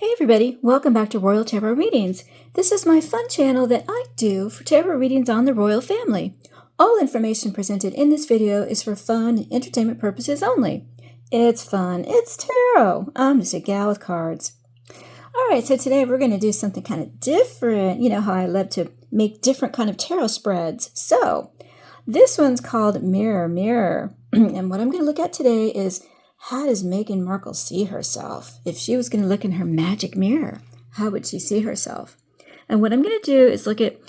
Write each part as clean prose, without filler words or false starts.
Hey everybody, welcome back to Royal Tarot Readings. This is my fun channel that I do for tarot readings on the royal family. All information presented in this video is for fun and entertainment purposes only. It's fun, it's tarot. I'm just a gal with cards. Alright, so today we're going to do something kind of different. You know how I love to make different kind of tarot spreads. So, this one's called Mirror, Mirror. And what I'm going to look at today is, how does Meghan Markle see herself? If she was going to look in her magic mirror, how would she see herself? And what I'm going to do is look at,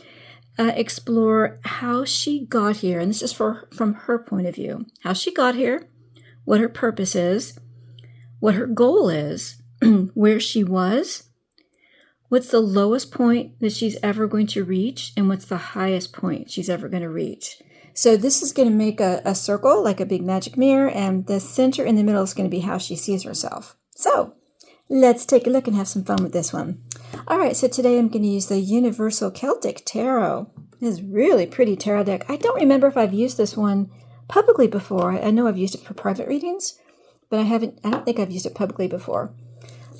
explore how she got here. And this is from her point of view. How she got here, what her purpose is, what her goal is, where she was, what's the lowest point that she's ever going to reach, and what's the highest point she's ever going to reach. So this is going to make a circle, like a big magic mirror, and the center in the middle is going to be how she sees herself. So let's take a look and have some fun with this one. All right, so today I'm going to use the Universal Celtic Tarot. This is a really pretty tarot deck. I don't remember if I've used this one publicly before. I know I've used it for private readings, but I don't think I've used it publicly before.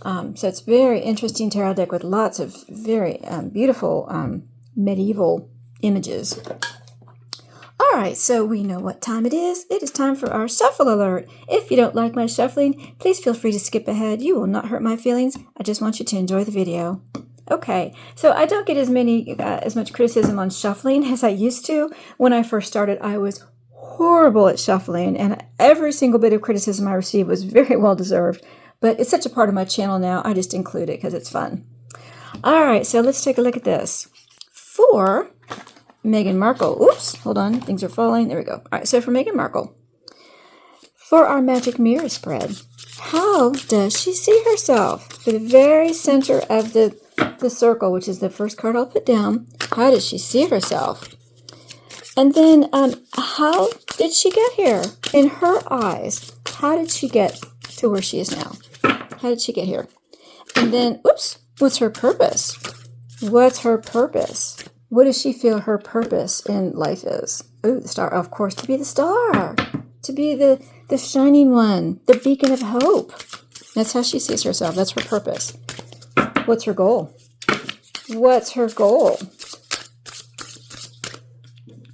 So it's a very interesting tarot deck with lots of very beautiful medieval images. All right, so we know what time it is. It is time for our shuffle alert. If you don't like my shuffling, please feel free to skip ahead. You will not hurt my feelings. I just want you to enjoy the video. Okay, so I don't get as much criticism on shuffling as I used to. When I first started, I was horrible at shuffling, and every single bit of criticism I received was very well deserved. But it's such a part of my channel now, I just include it because it's fun. All right, so let's take a look at this. For Meghan Markle. Oops, hold on, things are falling. There we go. All right, so for Meghan Markle, for our magic mirror spread, how does she see herself? For the very center of the circle, which is the first card I'll put down, how does she see herself? And then how did she get here? In her eyes, how did she get to where she is now? How did she get here? And then, oops, what's her purpose? What's her purpose? What does she feel her purpose in life is? Ooh, the star, of course, to be the star. To be the shining one, the beacon of hope. That's how she sees herself. That's her purpose. What's her goal? What's her goal?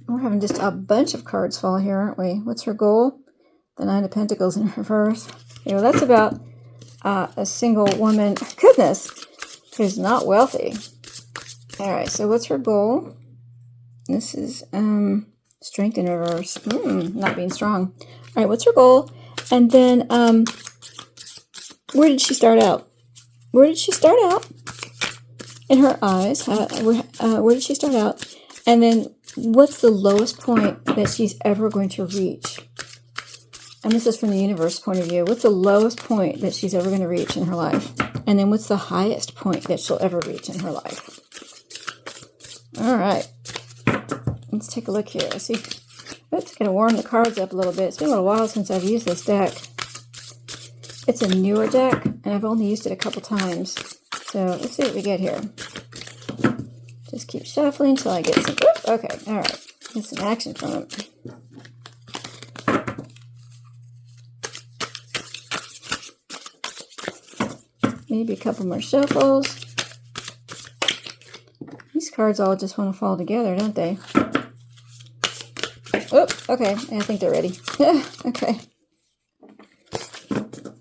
We're having just a bunch of cards fall here, aren't we? What's her goal? The Nine of Pentacles in reverse. You know, that's about a single woman, goodness, who's not wealthy. All right, so what's her goal? This is strength in reverse. Not being strong. All right, what's her goal? And then where did she start out? Where did she start out? In her eyes. Where did she start out? And then what's the lowest point that she's ever going to reach? And this is from the universe point of view. What's the lowest point that she's ever going to reach in her life? And then what's the highest point that she'll ever reach in her life? All right. Let's take a look here. Let's see. Oops, going to warm the cards up a little bit. It's been a little while since I've used this deck. It's a newer deck, and I've only used it a couple times. So let's see what we get here. Just keep shuffling until I get some... Oops, okay, all right. Get some action from it. Maybe a couple more shuffles. These cards all just want to fall together, don't they? Oh, okay. I think they're ready. Okay.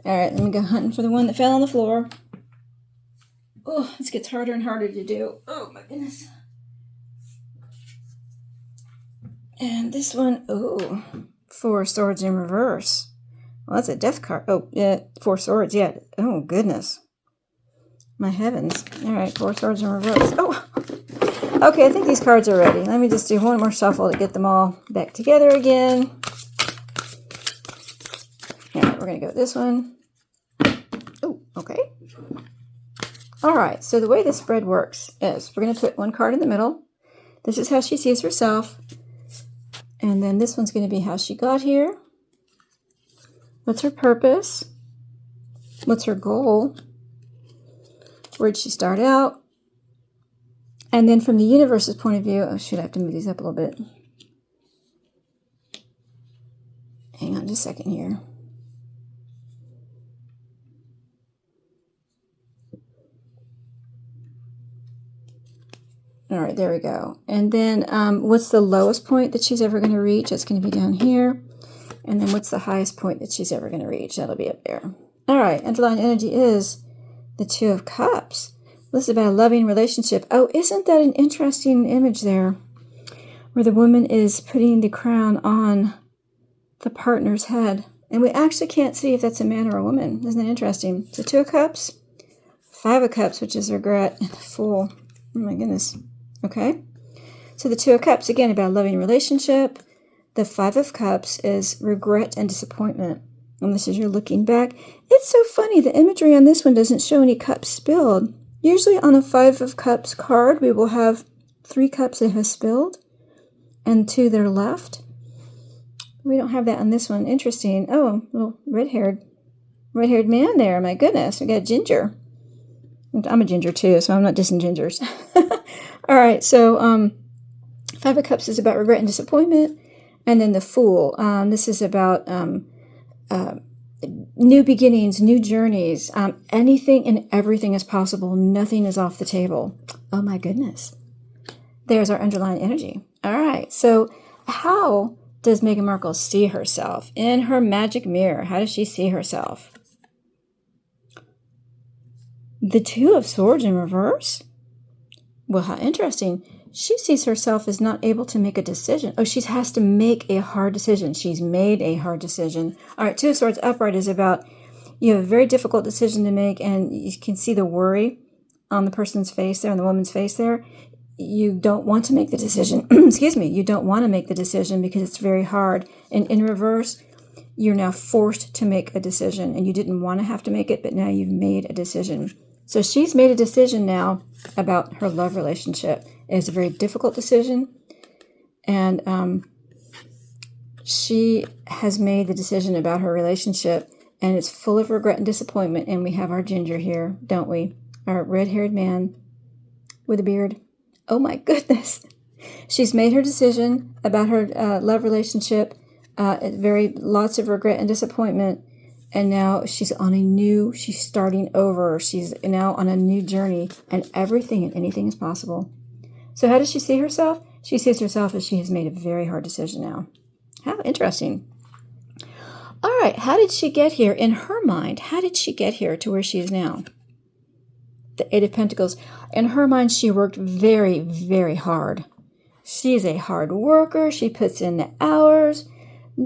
All right, let me go hunting for the one that fell on the floor. Oh, this gets harder and harder to do. Oh, my goodness. And this one, oh, Four Swords in reverse. Well, that's a death card. Oh, yeah, Four Swords, yeah. Oh, goodness. My heavens. All right, Four Swords in reverse. Oh, okay, I think these cards are ready. Let me just do one more shuffle to get them all back together again. All right, we're going to go with this one. Oh, okay. All right, so the way this spread works is we're going to put one card in the middle. This is how she sees herself. And then this one's going to be how she got here. What's her purpose? What's her goal? Where did she start out? And then from the universe's point of view, oh shoot, I have to move these up a little bit. Hang on just a second here. All right, there we go. And then what's the lowest point that she's ever going to reach? It's going to be down here. And then what's the highest point that she's ever going to reach? That'll be up there. All right, underlying energy is the Two of Cups. This is about a loving relationship. Oh, isn't that an interesting image there? Where the woman is putting the crown on the partner's head. And we actually can't see if that's a man or a woman. Isn't that interesting? So Two of Cups, Five of Cups, which is regret, and the Fool. Oh my goodness. Okay. So the Two of Cups, again, about a loving relationship. The Five of Cups is regret and disappointment. And this is your looking back. It's so funny. The imagery on this one doesn't show any cups spilled. Usually on a Five of Cups card, we will have 3 cups that have spilled and 2 that are left. We don't have that on this one. Interesting. Oh, little red-haired man there. My goodness, we got ginger. I'm a ginger too, so I'm not dissing gingers. All right, so Five of Cups is about regret and disappointment. And then the Fool. This is about new beginnings, new journeys. Anything and everything is possible. Nothing is off the table. Oh my goodness. There's our underlying energy. All right, so how does Meghan Markle see herself in her magic mirror? How does she see herself? The Two of Swords in reverse? Well, how interesting. She sees herself as not able to make a decision. Oh, she has to make a hard decision. She's made a hard decision. All right, Two of Swords upright is about you have a very difficult decision to make, and you can see the worry on the person's face there, on the woman's face there. You don't want to make the decision. Excuse me. You don't want to make the decision because it's very hard. And in reverse, you're now forced to make a decision, and you didn't want to have to make it, but now you've made a decision. So she's made a decision now about her love relationship. It's a very difficult decision, and she has made the decision about her relationship, and it's full of regret and disappointment. And we have our ginger here, don't we? Our red-haired man with a beard. Oh my goodness. She's made her decision about her love relationship, lots of regret and disappointment. And now she's starting over. She's now on a new journey, and everything and anything is possible. So how does she see herself? She sees herself as she has made a very hard decision now. How interesting. All right, how did she get here? In her mind, how did she get here to where she is now? The Eight of Pentacles. In her mind, she worked very, very hard. She's a hard worker. She puts in the hours.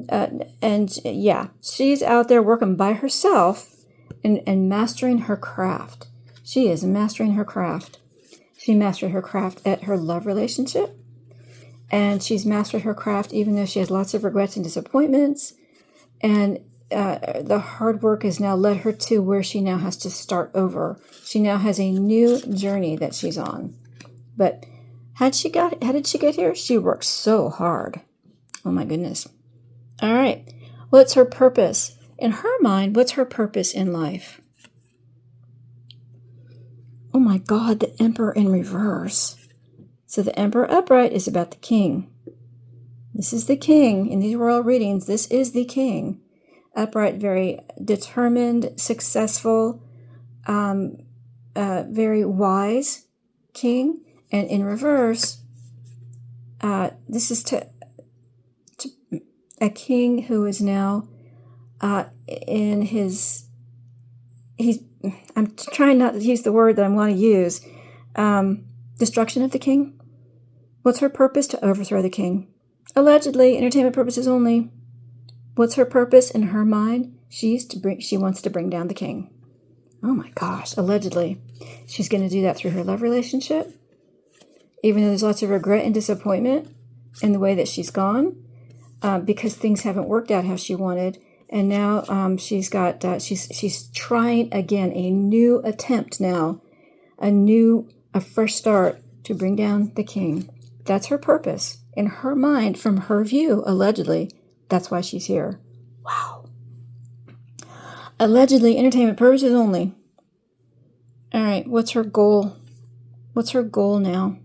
And yeah, she's out there working by herself and mastering her craft. She is mastering her craft. She mastered her craft at her love relationship. And she's mastered her craft even though she has lots of regrets and disappointments. And the hard work has now led her to where she now has to start over. She now has a new journey that she's on. But how did she get here? She worked so hard. Oh my goodness. All right. What's her purpose? In her mind, what's her purpose in life? Oh my God, the Emperor in reverse. So the Emperor upright is about the king. This is the king. In these royal readings, this is the king. Upright, very determined, successful, very wise king. And in reverse, this is to a king who is now in his... I'm trying not to use the word that I want to use. Destruction of the king. What's her purpose? To overthrow the king. Allegedly, entertainment purposes only. What's her purpose in her mind? She wants to bring down the king. Oh my gosh, allegedly. She's going to do that through her love relationship. Even though there's lots of regret and disappointment in the way that she's gone, because things haven't worked out how she wanted. And now she's trying again, a new attempt now, a fresh start to bring down the king. That's her purpose. In her mind, from her view, allegedly, that's why she's here. Wow. Allegedly, entertainment purposes only. All right, what's her goal? What's her goal now?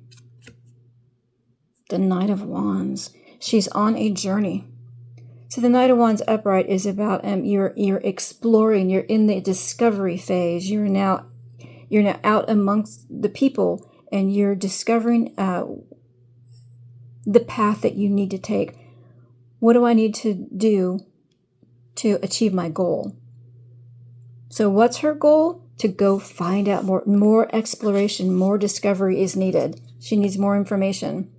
The Knight of Wands. She's on a journey. So the Knight of Wands upright is about you're exploring. You're in the discovery phase. You're now out amongst the people, and you're discovering the path that you need to take. What do I need to do to achieve my goal? So what's her goal? To go find out more exploration, more discovery is needed. She needs more information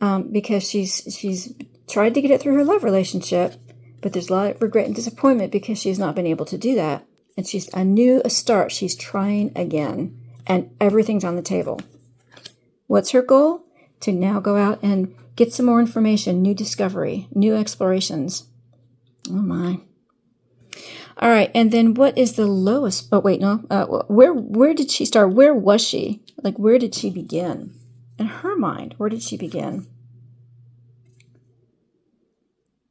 because she's tried to get it through her love relationship, but there's a lot of regret and disappointment because she's not been able to do that. And she's a start. She's trying again, and everything's on the table. What's her goal? To now go out and get some more information, new discovery, new explorations. Oh my. All right, and then what is the lowest? Oh wait, no. Where did she start? Where was she? Like, where did she begin? In her mind, where did she begin?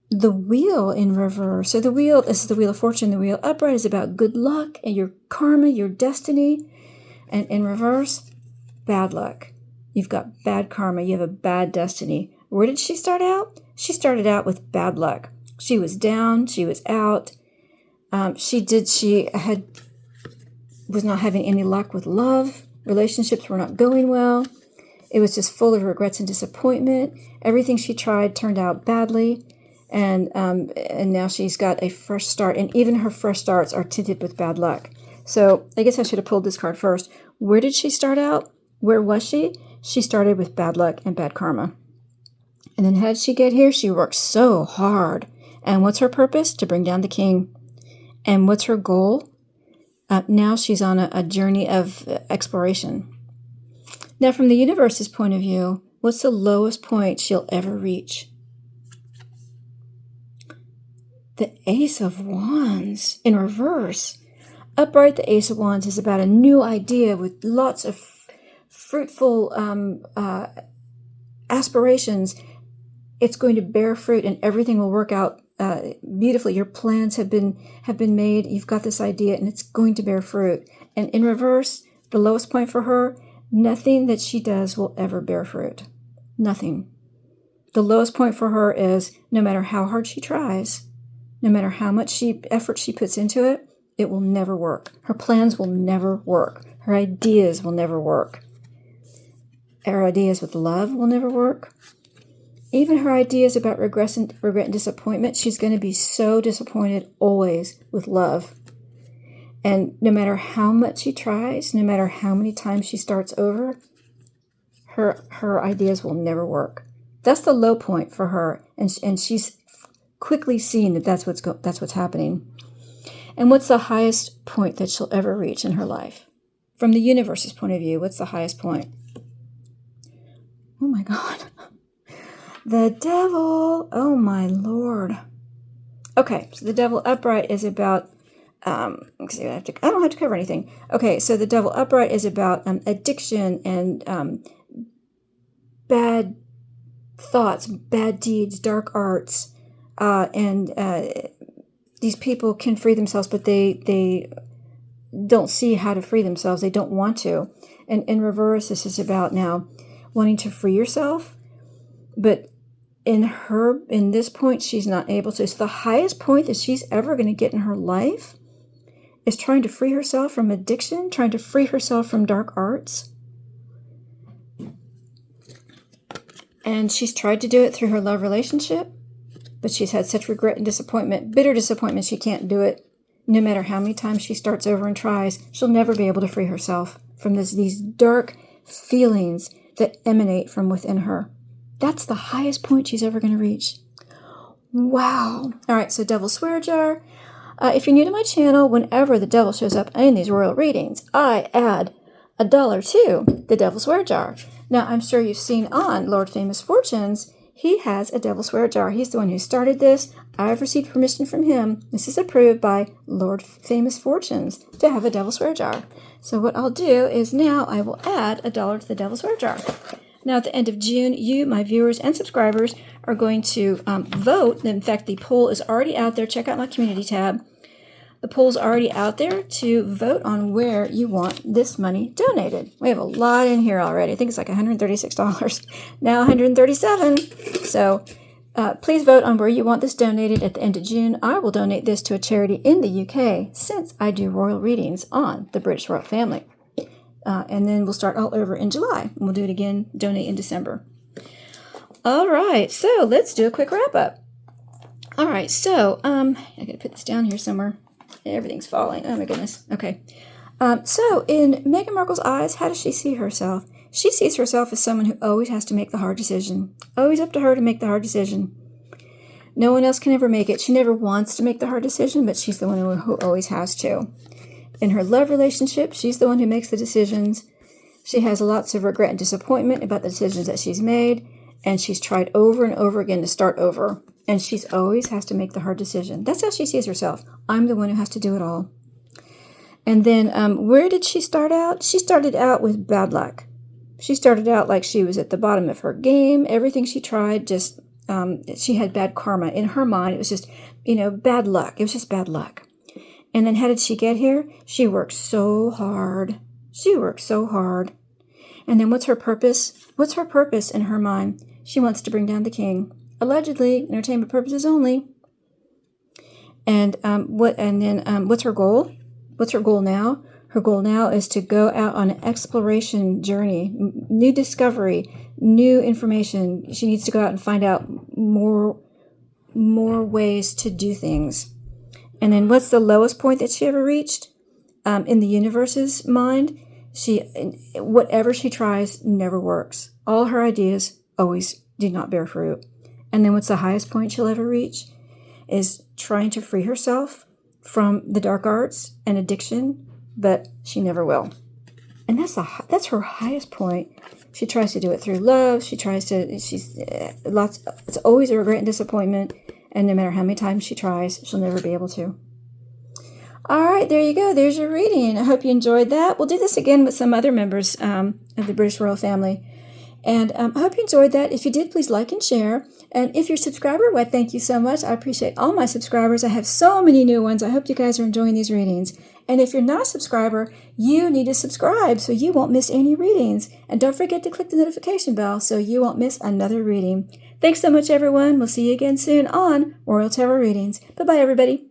The wheel in reverse. So the wheel, this is the wheel of fortune. The wheel upright is about good luck and your karma, your destiny. And in reverse, bad luck. You've got bad karma. You have a bad destiny. Where did she start out? She started out with bad luck. She was down. She was out. She was not having any luck with love. Relationships were not going well. It was just full of regrets and disappointment. Everything she tried turned out badly. And now she's got a fresh start. And even her fresh starts are tinted with bad luck. So I guess I should have pulled this card first. Where did she start out? Where was she? She started with bad luck and bad karma. And then how did she get here? She worked so hard. And what's her purpose? To bring down the king. And what's her goal? Now she's on a journey of exploration. Now, from the universe's point of view, what's the lowest point she'll ever reach? The Ace of Wands in reverse. Upright, the Ace of Wands is about a new idea with lots of fruitful aspirations. It's going to bear fruit and everything will work out beautifully. Your plans have been made. You've got this idea and it's going to bear fruit. And in reverse, the lowest point for her, nothing that she does will ever bear fruit. Nothing. The lowest point for her is no matter how hard she tries, no matter how much effort she puts into it, it will never work. Her plans will never work. Her ideas will never work. Her ideas with love will never work. Even her ideas about regret and disappointment, she's going to be so disappointed always with love. And no matter how much she tries, no matter how many times she starts over, her ideas will never work. That's the low point for her, and she's quickly seeing that that's what's happening. And what's the highest point that she'll ever reach in her life? From the universe's point of view, what's the highest point? Oh my God. The Devil. Oh my Lord. Okay, so the Devil upright is about, I don't have to cover anything. Okay, so the Devil upright is about addiction and bad thoughts, bad deeds, dark arts, and these people can free themselves, but they don't see how to free themselves. They don't want to. And in reverse, this is about now wanting to free yourself, but in this point, she's not able to. So the highest point that she's ever going to get in her life is trying to free herself from addiction, trying to free herself from dark arts. And she's tried to do it through her love relationship, but she's had such regret and disappointment, bitter disappointment, she can't do it. No matter how many times she starts over and tries, she'll never be able to free herself from these dark feelings that emanate from within her. That's the highest point she's ever going to reach. Wow. All right, so Devil Swear Jar. If you're new to my channel, whenever the devil shows up in these royal readings, I add $1 to the Devil Swear Jar. Now, I'm sure you've seen on Lord Famous Fortunes, he has a Devil Swear Jar. He's the one who started this. I've received permission from him. This is approved by Lord Famous Fortunes to have a Devil Swear Jar. So what I'll do is now I will add $1 to the Devil Swear Jar. Now, at the end of June, you, my viewers and subscribers, are going to vote. In fact, the poll is already out there. Check out my community tab. The poll's already out there to vote on where you want this money donated. We have a lot in here already. I think it's like $136. Now $137. So please vote on where you want this donated at the end of June. I will donate this to a charity in the UK since I do royal readings on the British royal family. And then we'll start all over in July. And we'll do it again, donate in December. All right, so let's do a quick wrap up. All right, so I gotta put this down here somewhere. Everything's falling. Oh my goodness. Okay. So in Meghan Markle's eyes, how does she see herself? She sees herself as someone who always has to make the hard decision. Always up to her to make the hard decision. No one else can ever make it. She never wants to make the hard decision, but she's the one who always has to. In her love relationship, she's the one who makes the decisions. She has lots of regret and disappointment about the decisions that she's made, and she's tried over and over again to start over. And she's always has to make the hard decision. That's how she sees herself. I'm the one who has to do it all. And then where did she start out? She started out with bad luck. She started out like she was at the bottom of her game. Everything she tried, just she had bad karma. In her mind, it was just, bad luck. It was just bad luck. And then how did she get here? She worked so hard. She worked so hard. And then what's her purpose? What's her purpose in her mind? She wants to bring down the king. Allegedly, entertainment purposes only. And what's her goal? What's her goal now? Her goal now is to go out on an exploration journey, new discovery, new information. She needs to go out and find out more ways to do things. And then what's the lowest point that she ever reached? In the universe's mind, whatever she tries never works. All her ideas always do not bear fruit. And then what's the highest point she'll ever reach? Is trying to free herself from the dark arts and addiction, but she never will. And that's her highest point. She tries to do it through love. It's always a regret and disappointment. And no matter how many times she tries, she'll never be able to. All right, there you go. There's your reading. I hope you enjoyed that. We'll do this again with some other members of the British royal family. And I hope you enjoyed that. If you did, please like and share. And if you're a subscriber, well, thank you so much. I appreciate all my subscribers. I have so many new ones. I hope you guys are enjoying these readings. And if you're not a subscriber, you need to subscribe so you won't miss any readings. And don't forget to click the notification bell so you won't miss another reading. Thanks so much, everyone. We'll see you again soon on Royal Tarot Readings. Bye-bye, everybody.